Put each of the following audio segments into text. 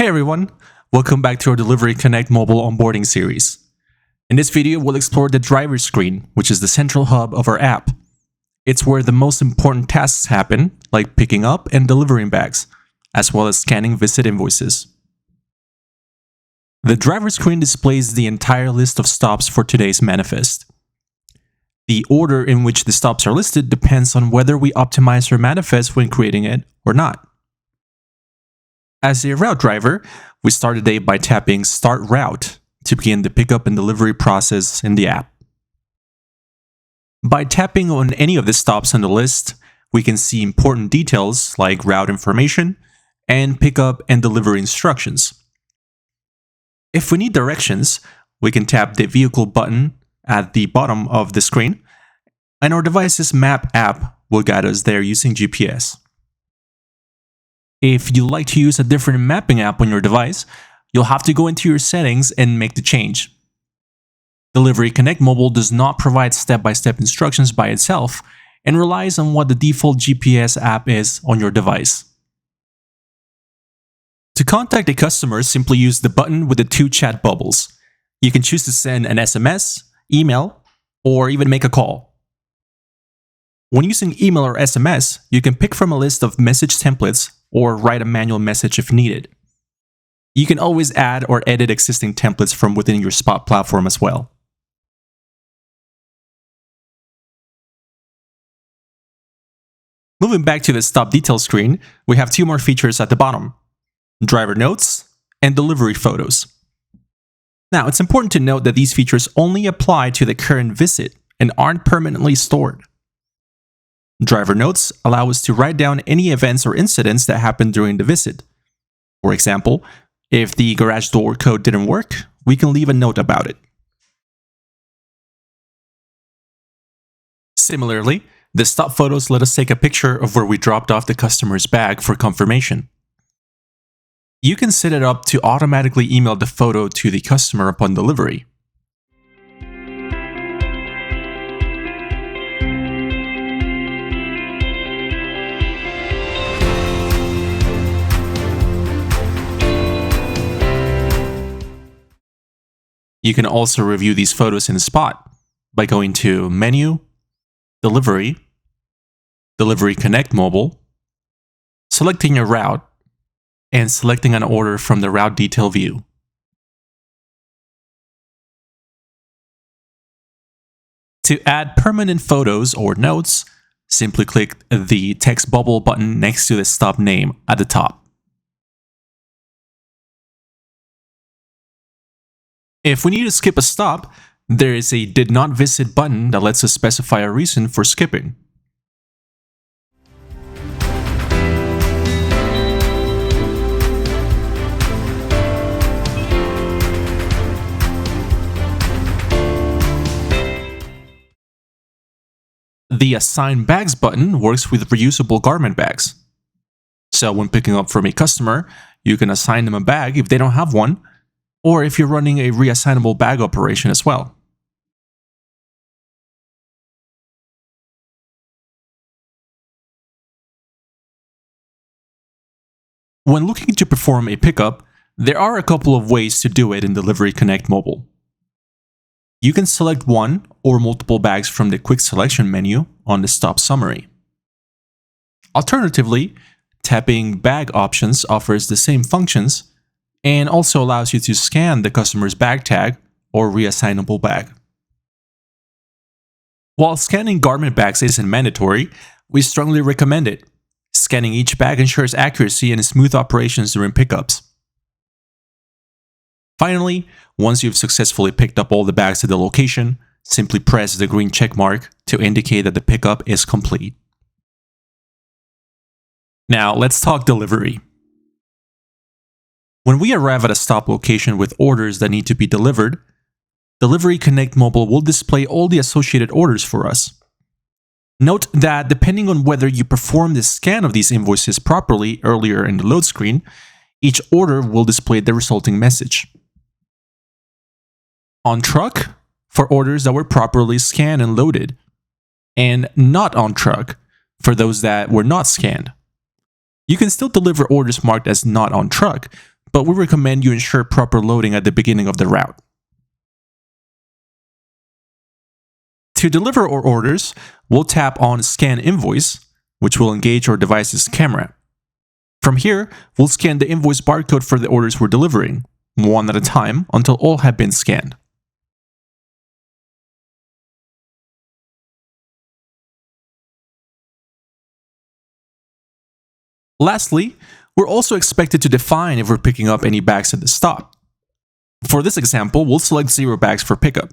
everyone, welcome back to our Delivery Connect mobile onboarding series. In this video, we'll explore the driver screen, which is the central hub of our app. It's where the most important tasks happen, like picking up and delivering bags, as well as scanning visit invoices. The driver screen displays the entire list of stops for today's manifest. The order in which the stops are listed depends on whether we optimize our manifest when creating it or not. As a route driver, we start the day by tapping Start Route to begin the pickup and delivery process in the app. By tapping on any of the stops on the list, we can see important details like route information and pickup and delivery instructions. If we need directions, we can tap the vehicle button at the bottom of the screen, and our device's map app will guide us there using GPS. If you'd like to use a different mapping app on your device, you'll have to go into your settings and make the change. Delivery Connect Mobile does not provide step-by-step instructions by itself and relies on what the default GPS app is on your device. To contact a customer, simply use the button with the two chat bubbles. You can choose to send an SMS, email, or even make a call. When using email or SMS, you can pick from a list of message templates or write a manual message if needed. You can always add or edit existing templates from within your Spot platform as well. Moving back to the stop details screen, we have two more features at the bottom: driver notes and delivery photos. Now, it's important to note that these features only apply to the current visit and aren't permanently stored. Driver notes allow us to write down any events or incidents that happened during the visit. For example, if the garage door code didn't work, we can leave a note about it. Similarly, the stop photos let us take a picture of where we dropped off the customer's bag for confirmation. You can set it up to automatically email the photo to the customer upon delivery. You can also review these photos in Spot by going to Menu, Delivery, Delivery Connect Mobile, selecting your route, and selecting an order from the route detail view. To add permanent photos or notes, simply click the text bubble button next to the stop name at the top. If we need to skip a stop, there is a Did Not Visit button that lets us specify a reason for skipping. The Assign Bags button works with reusable garment bags. So when picking up from a customer, you can assign them a bag if they don't have one, or if you're running a reassignable bag operation as well. When looking to perform a pickup, there are a couple of ways to do it in Delivery Connect Mobile. You can select one or multiple bags from the Quick Selection menu on the stop summary. Alternatively, tapping Bag Options offers the same functions and also allows you to scan the customer's bag tag or reassignable bag. While scanning garment bags isn't mandatory, we strongly recommend it. Scanning each bag ensures accuracy and smooth operations during pickups. Finally, once you've successfully picked up all the bags at the location, simply press the green check mark to indicate that the pickup is complete. Now, let's talk delivery. When we arrive at a stop location with orders that need to be delivered, Delivery Connect Mobile will display all the associated orders for us. Note that depending on whether you perform the scan of these invoices properly earlier in the load screen, each order will display the resulting message. On truck for orders that were properly scanned and loaded, and not on truck for those that were not scanned. You can still deliver orders marked as not on truck, but we recommend you ensure proper loading at the beginning of the route. To deliver our orders, we'll tap on Scan Invoice, which will engage our device's camera. From here, we'll scan the invoice barcode for the orders we're delivering, one at a time, until all have been scanned. Lastly, we're also expected to define if we're picking up any bags at the stop. For this example, we'll select 0 bags for pickup.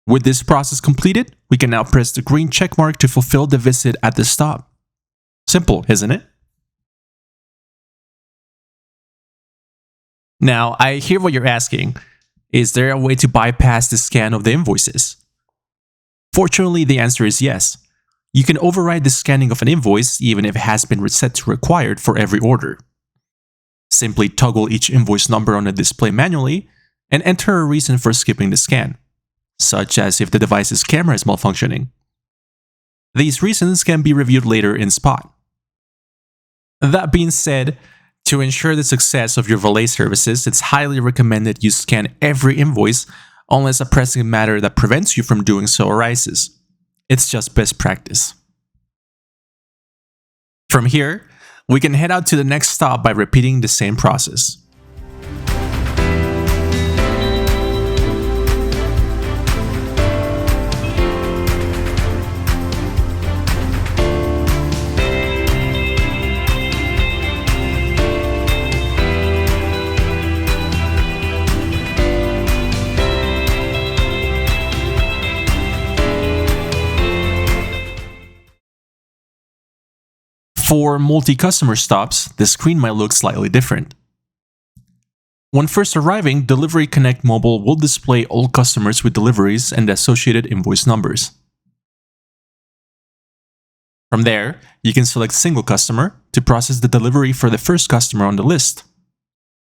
With this process completed, we can now press the green check mark to fulfill the visit at the stop. Simple, isn't it? Now, I hear what you're asking. Is there a way to bypass the scan of the invoices? Fortunately, the answer is yes. You can override the scanning of an invoice even if it has been reset to required for every order. Simply toggle each invoice number on the display manually and enter a reason for skipping the scan, such as if the device's camera is malfunctioning. These reasons can be reviewed later in Spot. That being said, to ensure the success of your valet services, it's highly recommended you scan every invoice unless a pressing matter that prevents you from doing so arises. It's just best practice. From here, we can head out to the next stop by repeating the same process. For multi-customer stops, the screen might look slightly different. When first arriving, Delivery Connect Mobile will display all customers with deliveries and the associated invoice numbers. From there, you can select Single Customer to process the delivery for the first customer on the list.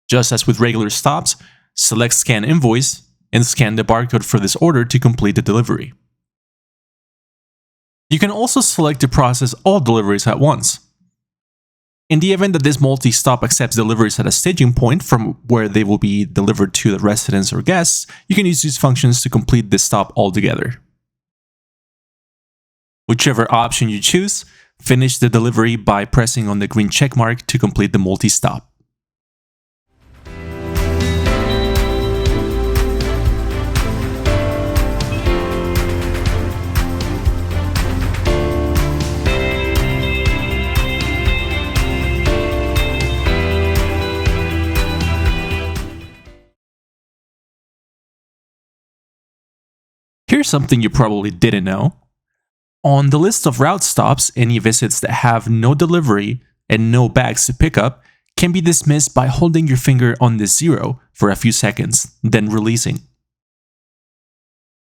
Just as with regular stops, select Scan Invoice and scan the barcode for this order to complete the delivery. You can also select to process all deliveries at once. In the event that this multi-stop accepts deliveries at a staging point from where they will be delivered to the residents or guests, you can use these functions to complete this stop altogether. Whichever option you choose, finish the delivery by pressing on the green check mark to complete the multi-stop. Here's something you probably didn't know. On the list of route stops, any visits that have no delivery and no bags to pick up can be dismissed by holding your finger on the 0 for a few seconds, then releasing.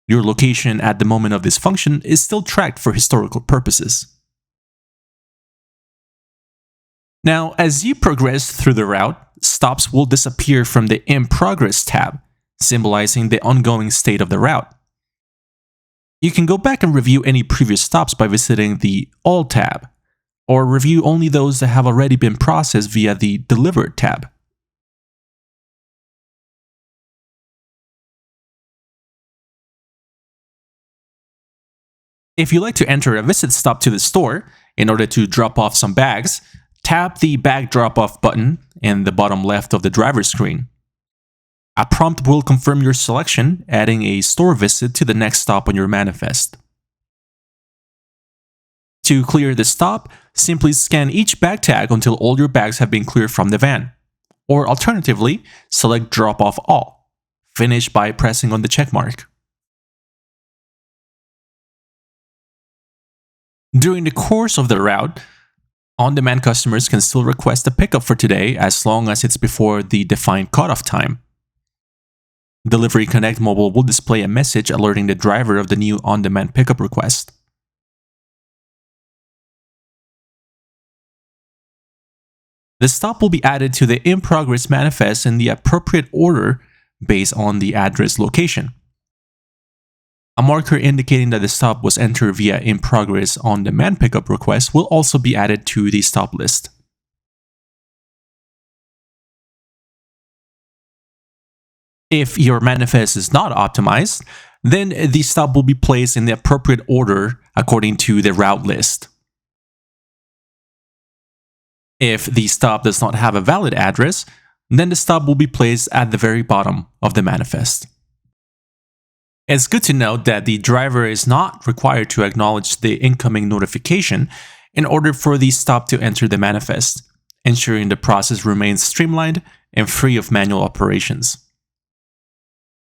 Your location at the moment of this function is still tracked for historical purposes. Now, as you progress through the route, stops will disappear from the In Progress tab, symbolizing the ongoing state of the route. You can go back and review any previous stops by visiting the All tab, or review only those that have already been processed via the Delivered tab. If you like to enter a visit stop to the store in order to drop off some bags, tap the Bag Drop-Off button in the bottom left of the driver's screen. A prompt will confirm your selection, adding a store visit to the next stop on your manifest. To clear the stop, simply scan each bag tag until all your bags have been cleared from the van. Or alternatively, select Drop Off All. Finish by pressing on the check mark. During the course of the route, on-demand customers can still request a pickup for today as long as it's before the defined cutoff time. Delivery Connect Mobile will display a message alerting the driver of the new on-demand pickup request. The stop will be added to the In Progress manifest in the appropriate order based on the address location. A marker indicating that the stop was entered via In Progress on-demand pickup request will also be added to the stop list. If your manifest is not optimized, then the stop will be placed in the appropriate order according to the route list. If the stop does not have a valid address, then the stop will be placed at the very bottom of the manifest. It's good to note that the driver is not required to acknowledge the incoming notification in order for the stop to enter the manifest, ensuring the process remains streamlined and free of manual operations.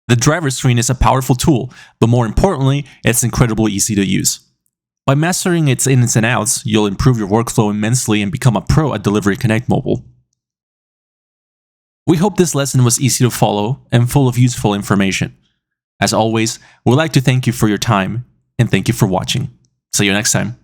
The driver screen is a powerful tool, but more importantly, it's incredibly easy to use. By mastering its ins and outs, you'll improve your workflow immensely and become a pro at Delivery Connect Mobile. We hope this lesson was easy to follow and full of useful information. As always, we'd like to thank you for your time and thank you for watching. See you next time.